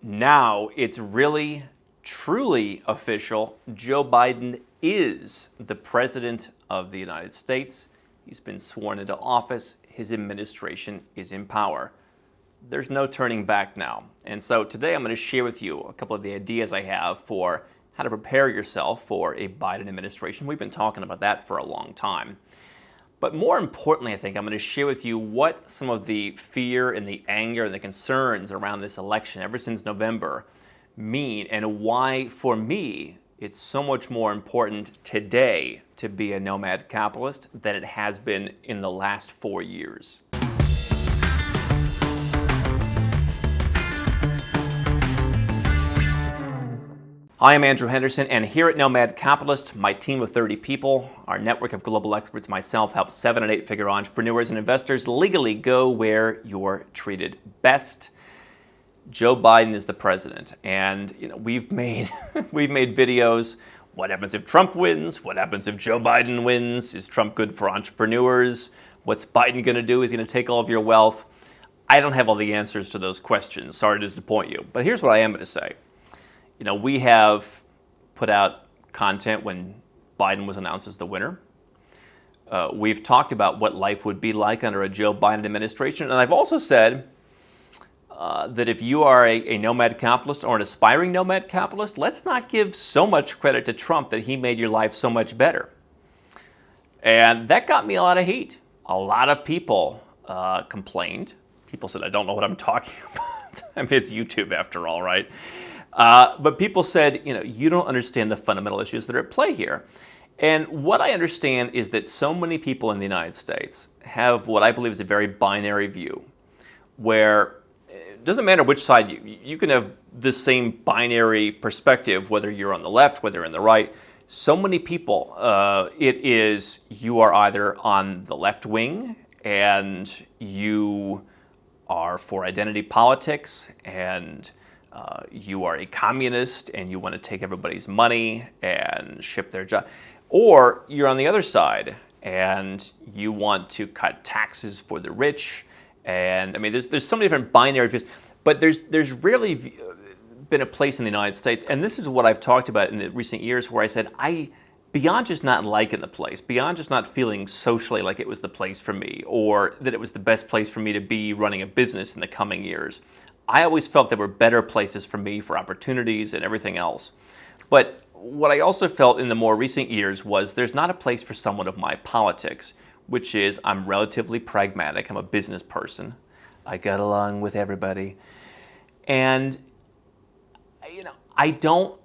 Now it's really, truly official. Joe Biden is the President of the United States. He's been sworn into office. His administration is in power. There's no turning back now. And so today I'm going to share with you a couple of the ideas I have for how to prepare yourself for a Biden administration. We've been talking about that for a long time. But more importantly, I think I'm going to share with you what some of the fear and the anger and the concerns around this election ever since November mean, and why, for me, it's so much more important today to be a nomad capitalist than it has been in the last 4 years. Hi, I'm Andrew Henderson, and here at Nomad Capitalist, my team of 30 people, our network of global experts, myself, help 7- and 8-figure entrepreneurs and investors legally go where you're treated best. Joe Biden is the president, and we've made videos. What happens if Trump wins? What happens if Joe Biden wins? Is Trump good for entrepreneurs? What's Biden going to do? Is he going to take all of your wealth? I don't have all the answers to those questions. Sorry to disappoint you, but here's what I am going to say. We have put out content when Biden was announced as the winner. We've talked about what life would be like under a Joe Biden administration. And I've also said that if you are a nomad capitalist or an aspiring nomad capitalist, let's not give so much credit to Trump that he made your life so much better. And that got me a lot of heat. A lot of people complained. People said, I don't know what I'm talking about. I mean, it's YouTube after all, right? But people said, you don't understand the fundamental issues that are at play here. And what I understand is that so many people in the United States have what I believe is a very binary view, where it doesn't matter which side you can have the same binary perspective, whether you're on the left, whether you're on the right. So many people, it is you are either on the left wing and you are for identity politics, and you are a communist and you want to take everybody's money and ship their job. Or you're on the other side and you want to cut taxes for the rich. And I mean, there's so many different binary views, but there's rarely been a place in the United States, and this is what I've talked about in the recent years, where I said, beyond just not liking the place, beyond just not feeling socially like it was the place for me, or that it was the best place for me to be running a business in the coming years, I always felt there were better places for me for opportunities and everything else. But what I also felt in the more recent years was there's not a place for someone of my politics, which is I'm relatively pragmatic. I'm a business person. I got along with everybody. And, I don't,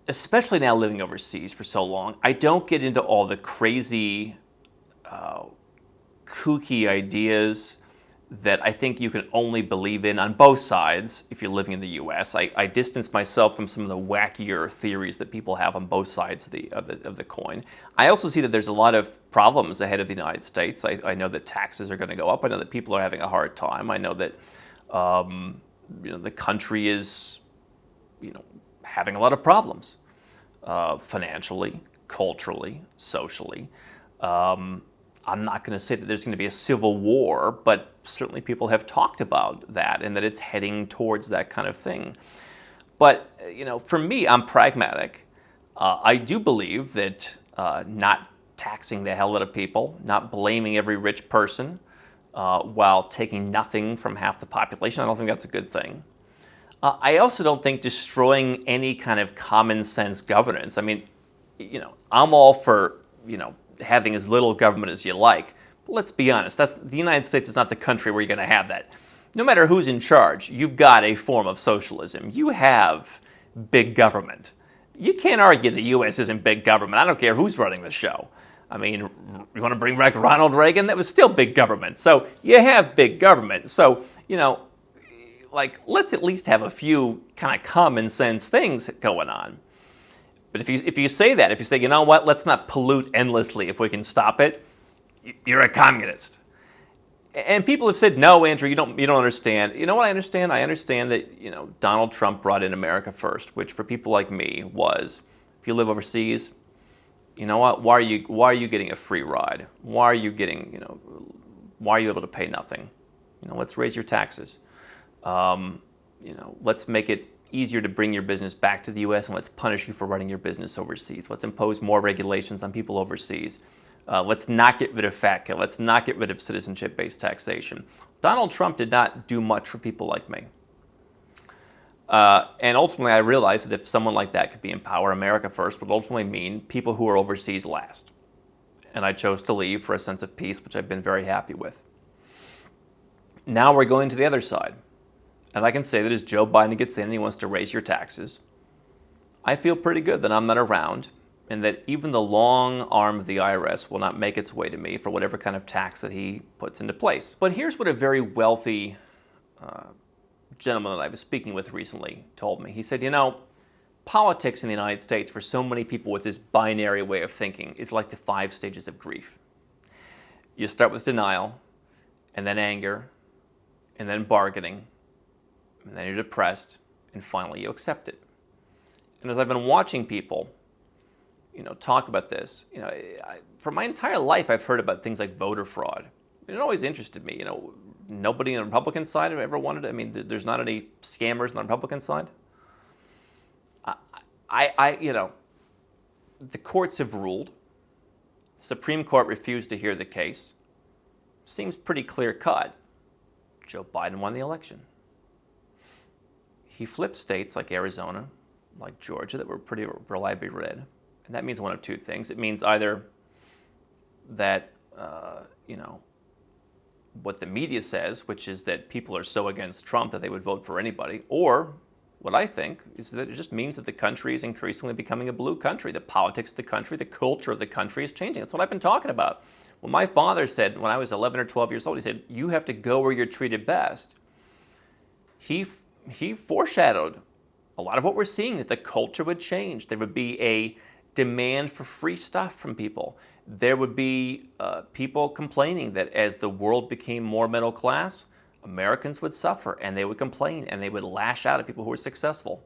especially now living overseas for so long, I don't get into all the crazy, kooky ideas that I think you can only believe in on both sides if you're living in the U.S. I distance myself from some of the wackier theories that people have on both sides of the coin. I also see that there's a lot of problems ahead of the United States. I know that taxes are going to go up. I know that people are having a hard time. I know that the country is having a lot of problems financially, culturally, socially. I'm not going to say that there's going to be a civil war, but certainly people have talked about that and that it's heading towards that kind of thing. But, for me, I'm pragmatic. I do believe that not taxing the hell out of people, not blaming every rich person while taking nothing from half the population, I don't think that's a good thing. I also don't think destroying any kind of common sense governance. I mean, I'm all for, having as little government as you like. But let's be honest, the United States is not the country where you're going to have that. No matter who's in charge, you've got a form of socialism. You have big government. You can't argue the U.S. isn't big government. I don't care who's running the show. I mean, you want to bring back Ronald Reagan? That was still big government. So you have big government. So, let's at least have a few kind of common sense things going on. But if you say that, if you say, you know what, let's not pollute endlessly if we can stop it, you're a communist. And people have said, no, Andrew, you don't understand. You know what I understand? I understand that Donald Trump brought in America first, which for people like me was, if you live overseas, you know what? Why are you getting a free ride? Why are you able to pay nothing? Let's raise your taxes. Let's make it easier to bring your business back to the U.S. and let's punish you for running your business overseas. Let's impose more regulations on people overseas. Let's not get rid of FATCA. Let's not get rid of citizenship-based taxation. Donald Trump did not do much for people like me. And ultimately, I realized that if someone like that could be in power, America first would ultimately mean people who are overseas last. And I chose to leave for a sense of peace, which I've been very happy with. Now we're going to the other side. And I can say that as Joe Biden gets in and he wants to raise your taxes, I feel pretty good that I'm not around and that even the long arm of the IRS will not make its way to me for whatever kind of tax that he puts into place. But here's what a very wealthy gentleman that I was speaking with recently told me. He said, you know, politics in the United States for so many people with this binary way of thinking is like the 5 stages of grief. You start with denial, and then anger, and then bargaining, and then you're depressed, and finally you accept it. And as I've been watching people, talk about this, for my entire life I've heard about things like voter fraud. It always interested me. Nobody on the Republican side ever wanted it. I mean, there's not any scammers on the Republican side. The courts have ruled. The Supreme Court refused to hear the case. Seems pretty clear-cut. Joe Biden won the election. He flipped states like Arizona, like Georgia, that were pretty reliably red. And that means one of two things. It means either that, what the media says, which is that people are so against Trump that they would vote for anybody, or what I think is that it just means that the country is increasingly becoming a blue country. The politics of the country, the culture of the country is changing. That's what I've been talking about. When my father said, when I was 11 or 12 years old, he said, you have to go where you're treated best. He foreshadowed a lot of what we're seeing, that the culture would change. There would be a demand for free stuff from people. There would be people complaining that as the world became more middle class, Americans would suffer, and they would complain, and they would lash out at people who were successful.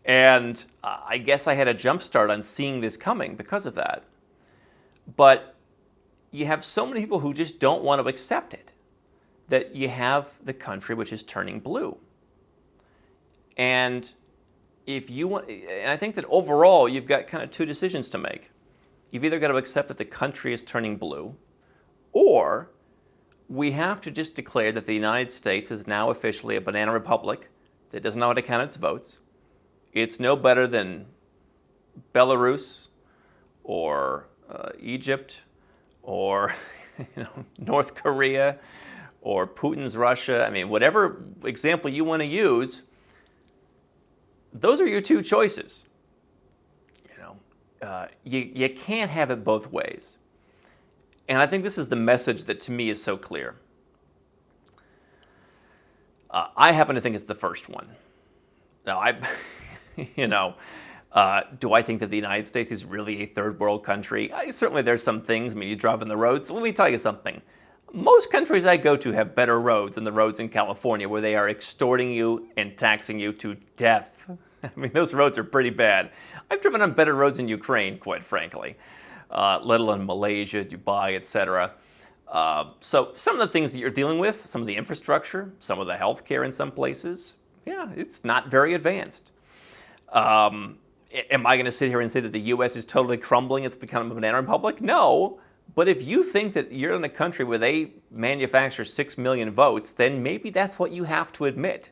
And I guess I had a jump start on seeing this coming because of that. But you have so many people who just don't want to accept it, that you have the country which is turning blue. And if you want, and I think that overall you've got kind of 2 decisions to make. You've either got to accept that the country is turning blue, or we have to just declare that the United States is now officially a banana republic that doesn't know how to count its votes. It's no better than Belarus or Egypt or North Korea or Putin's Russia. I mean, whatever example you want to use, those are your 2 choices. You can't have it both ways. And I think this is the message that to me is so clear. I happen to think it's the first one. Now, do I think that the United States is really a third world country? Certainly there's some things. I mean, you drive on the roads. Let me tell you something. Most countries I go to have better roads than the roads in California, where they are extorting you and taxing you to death. I mean, those roads are pretty bad. I've driven on better roads in Ukraine, quite frankly, let alone Malaysia, Dubai, etc. So some of the things that you're dealing with, some of the infrastructure, some of the healthcare in some places, yeah, it's not very advanced. Am I going to sit here and say that the U.S. is totally crumbling, it's become a banana republic? No. But if you think that you're in a country where they manufacture 6 million votes, then maybe that's what you have to admit.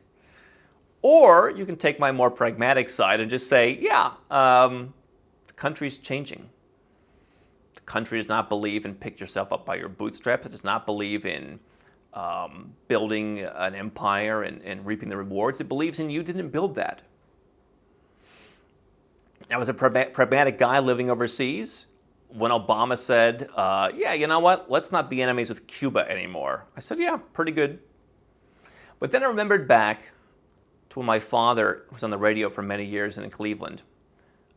Or you can take my more pragmatic side and just say, yeah, the country's changing. The country does not believe in pick yourself up by your bootstraps. It does not believe in building an empire and reaping the rewards. It believes in you didn't build that. I was a pragmatic guy living overseas when Obama said, yeah, you know what? Let's not be enemies with Cuba anymore. I said, yeah, pretty good. But then I remembered back to when my father was on the radio for many years in Cleveland.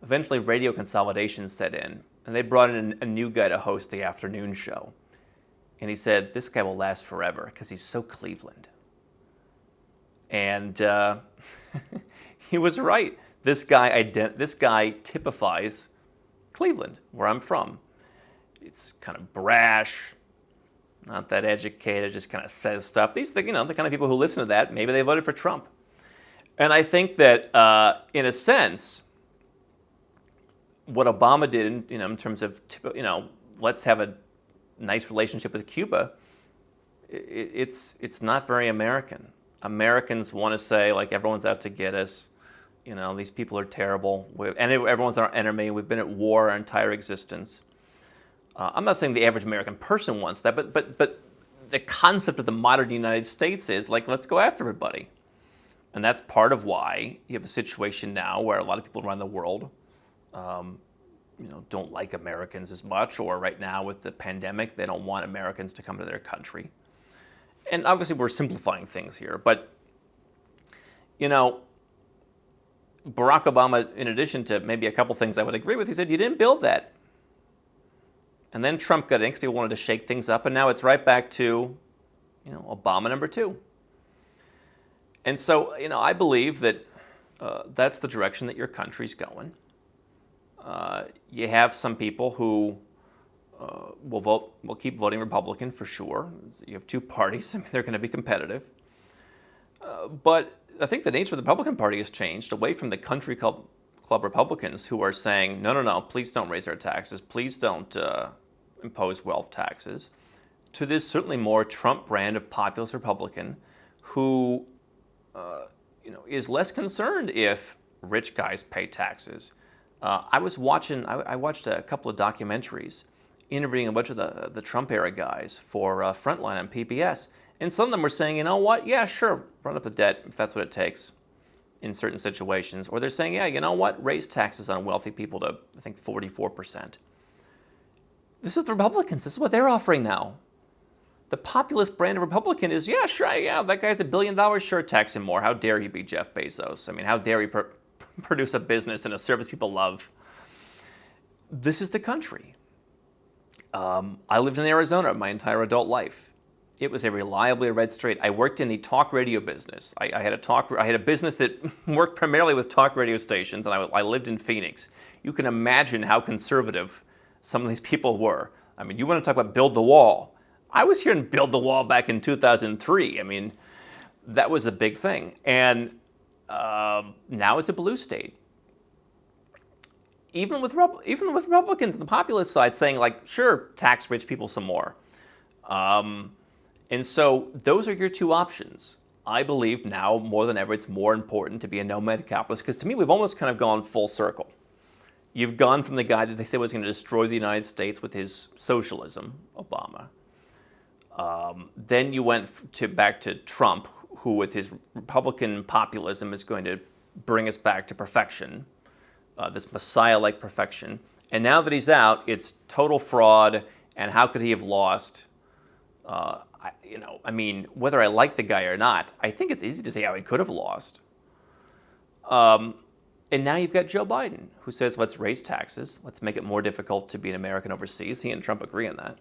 Eventually, radio consolidation set in, and they brought in a new guy to host the afternoon show. And he said, this guy will last forever because he's so Cleveland. And he was right. This guy typifies Cleveland, where I'm from. It's kind of brash, not that educated, just kind of says stuff. These, the kind of people who listen to that, maybe they voted for Trump. And I think that, in a sense, what Obama did, in terms of, let's have a nice relationship with Cuba, it's not very American. Americans want to say, like, everyone's out to get us. These people are terrible. And everyone's our enemy. We've been at war our entire existence. I'm not saying the average American person wants that, but the concept of the modern United States is, like, let's go after everybody. And that's part of why you have a situation now where a lot of people around the world don't like Americans as much, or right now with the pandemic, they don't want Americans to come to their country. And obviously we're simplifying things here, but, Barack Obama, in addition to maybe a couple things I would agree with, he said, you didn't build that. And then Trump got in because people wanted to shake things up, and now it's right back to, Obama number 2. And so, I believe that that's the direction that your country's going. You have some people who will keep voting Republican for sure. You have 2 parties. I mean, they're going to be competitive. But I think the nature of the Republican Party has changed away from the country club Republicans who are saying, no, please don't raise our taxes. Please don't impose wealth taxes, to this certainly more Trump brand of populist Republican who is less concerned if rich guys pay taxes. I watched a couple of documentaries interviewing a bunch of the Trump era guys for Frontline on PBS. And some of them were saying, you know what, yeah, sure, run up the debt if that's what it takes in certain situations. Or they're saying, yeah, you know what, raise taxes on wealthy people to, I think, 44%. This is the Republicans. This is what they're offering now. The populist brand of Republican is, yeah, sure, yeah, that guy's $1 billion, sure, tax him more. How dare he be Jeff Bezos? I mean, how dare he produce a business and a service people love? This is the country. I lived in Arizona my entire adult life. It was a reliably red state. I worked in the talk radio business. I had a business that worked primarily with talk radio stations, and I lived in Phoenix. You can imagine how conservative some of these people were. I mean, you want to talk about build the wall. I was here in Build the Wall back in 2003. I mean, that was a big thing. And now it's a blue state. Even with Republicans on the populist side saying, like, sure, tax rich people some more. And so those are your 2 options. I believe now more than ever it's more important to be a nomad capitalist, because to me we've almost kind of gone full circle. You've gone from the guy that they said was going to destroy the United States with his socialism, Obama. Then you went back to Trump, who with his Republican populism is going to bring us back to perfection, this Messiah-like perfection. And now that he's out, it's total fraud, and how could he have lost? I mean, whether I like the guy or not, I think it's easy to say how he could have lost. And now you've got Joe Biden, who says, let's raise taxes. Let's make it more difficult to be an American overseas. He and Trump agree on that.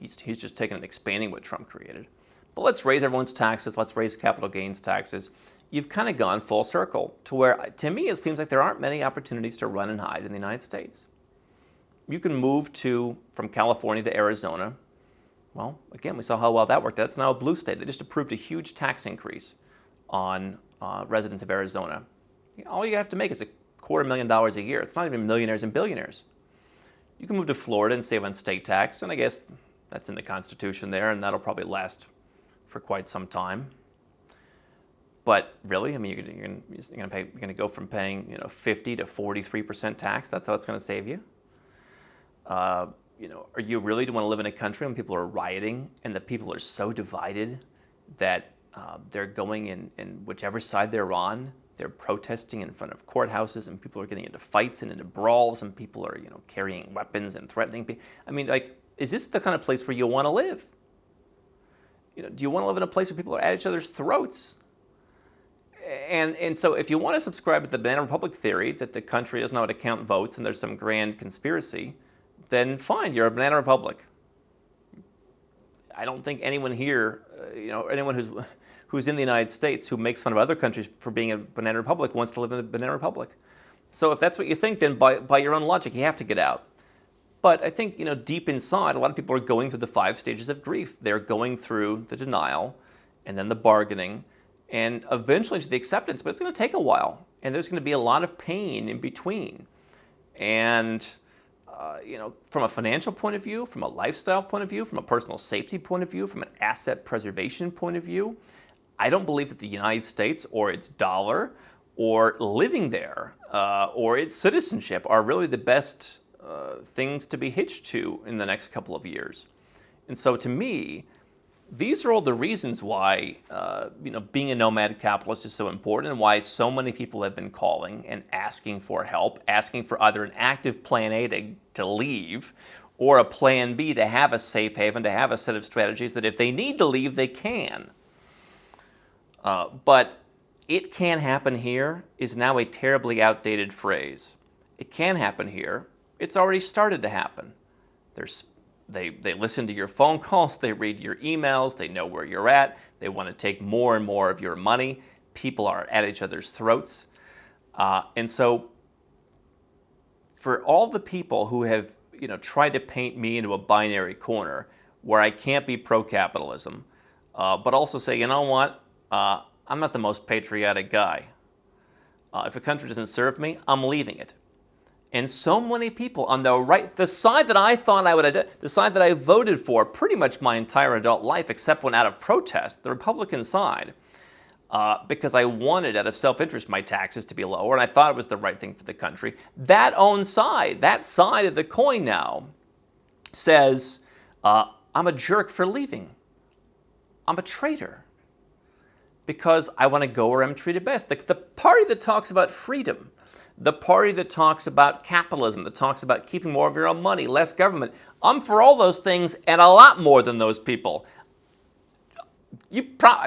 He's just taken and expanding what Trump created. But let's raise everyone's taxes. Let's raise capital gains taxes. You've kind of gone full circle to where, to me, it seems like there aren't many opportunities to run and hide in the United States. You can move from California to Arizona. Well, again, we saw how well that worked out. It's now a blue state. They just approved a huge tax increase on residents of Arizona. All you have to make is $250,000 a year. It's not even millionaires and billionaires. You can move to Florida and save on state tax, and I guess that's in the Constitution there, and that'll probably last for quite some time. But really, I mean, you're going to go from paying 50 to 43% tax. That's how it's going to save you. Are you really do want to live in a country when people are rioting and the people are so divided that they're going in whichever side they're on? They're protesting in front of courthouses, and people are getting into fights and into brawls, and people are carrying weapons and threatening people. I mean, like, is this the kind of place where you want to live? Do you want to live in a place where people are at each other's throats? And so if you want to subscribe to the Banana Republic theory that the country doesn't know how to count votes and there's some grand conspiracy, then fine, you're a Banana Republic. I don't think anyone here, anyone who's in the United States who makes fun of other countries for being a Banana Republic wants to live in a Banana Republic. So if that's what you think, then by your own logic, you have to get out. But I think, deep inside, a lot of people are going through the 5 stages of grief. They're going through the denial and then the bargaining and eventually to the acceptance, but it's going to take a while. And there's going to be a lot of pain in between. And, from a financial point of view, from a lifestyle point of view, from a personal safety point of view, from an asset preservation point of view, I don't believe that the United States or its dollar or living there or its citizenship are really the best things to be hitched to in the next couple of years. And so to me, these are all the reasons why being a nomad capitalist is so important, and why so many people have been calling and asking for help, asking for either an active plan A to leave, or a plan B to have a safe haven, to have a set of strategies that if they need to leave, they can. But "it can happen here" is now a terribly outdated phrase. It can happen here. It's already started to happen. They listen to your phone calls, they read your emails, they know where you're at, they want to take more and more of your money. People are at each other's throats. And so for all the people who have tried to paint me into a binary corner where I can't be pro-capitalism, but also say, you know what, I'm not the most patriotic guy. If a country doesn't serve me, I'm leaving it. And so many people on the side that I thought the side that I voted for pretty much my entire adult life, except when out of protest, the Republican side, because I wanted, out of self-interest, my taxes to be lower, and I thought it was the right thing for the country. That side of the coin now says, I'm a jerk for leaving. I'm a traitor because I want to go where I'm treated best. The party that talks about freedom, the party that talks about capitalism, that talks about keeping more of your own money, less government. I'm for all those things and a lot more than those people.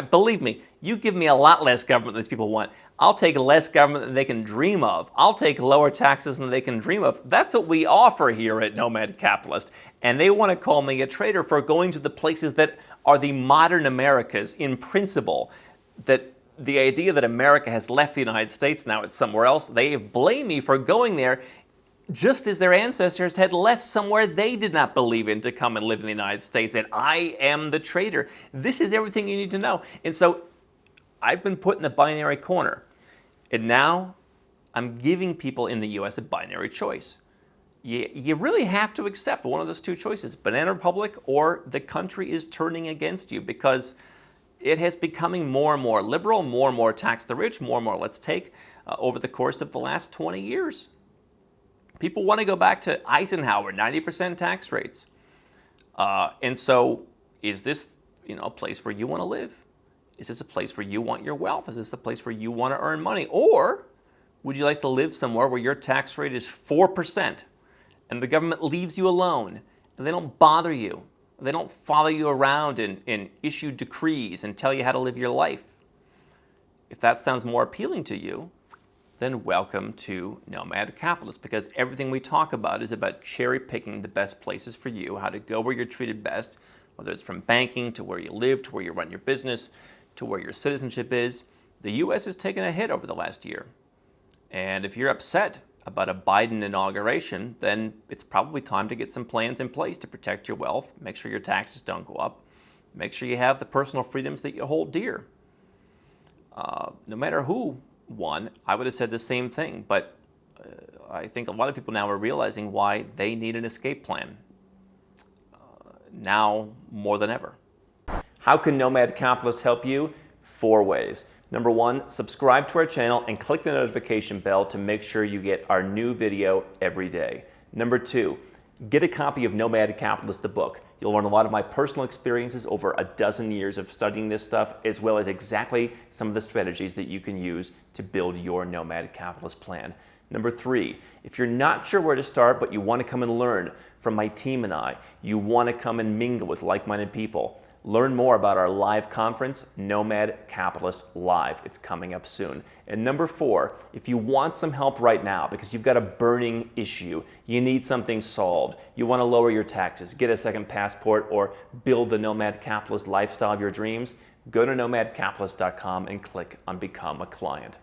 Believe me, you give me a lot less government than these people want. I'll take less government than they can dream of. I'll take lower taxes than they can dream of. That's what we offer here at Nomad Capitalist. And they want to call me a traitor for going to the places that are the modern Americas in principle, that the idea that America has left the United States, now it's somewhere else. They blame me for going there just as their ancestors had left somewhere they did not believe in to come and live in the United States, and I am the traitor. This is everything you need to know. And so I've been put in a binary corner, and now I'm giving people in the U.S. a binary choice. You really have to accept one of those two choices, Banana Republic or the country is turning against you, because it has becoming more and more liberal, more and more tax the rich, more and more let's take over the course of the last 20 years. People want to go back to Eisenhower, 90% tax rates. And so is this a place where you want to live? Is this a place where you want your wealth? Is this a place where you want to earn money? Or would you like to live somewhere where your tax rate is 4% and the government leaves you alone and they don't bother you? They don't follow you around and issue decrees and tell you how to live your life. If that sounds more appealing to you, then welcome to Nomad Capitalist, because everything we talk about is about cherry picking the best places for you, how to go where you're treated best, whether it's from banking to where you live, to where you run your business, to where your citizenship is. The U.S. has taken a hit over the last year. And if you're upset about a Biden inauguration, then it's probably time to get some plans in place to protect your wealth, make sure your taxes don't go up, make sure you have the personal freedoms that you hold dear. No matter who won, I would have said the same thing, but I think a lot of people now are realizing why they need an escape plan, now more than ever. How can Nomad Capitalist help you? 4 ways. Number 1, subscribe to our channel and click the notification bell to make sure you get our new video every day. Number 2, get a copy of Nomad Capitalist, the book. You'll learn a lot of my personal experiences over a dozen years of studying this stuff, as well as exactly some of the strategies that you can use to build your Nomad Capitalist plan. Number 3, if you're not sure where to start, but you want to come and learn from my team and I, you want to come and mingle with like-minded people, learn more about our live conference, Nomad Capitalist Live. It's coming up soon. And number 4, if you want some help right now because you've got a burning issue, you need something solved, you want to lower your taxes, get a second passport, or build the Nomad Capitalist lifestyle of your dreams, go to nomadcapitalist.com and click on Become a Client.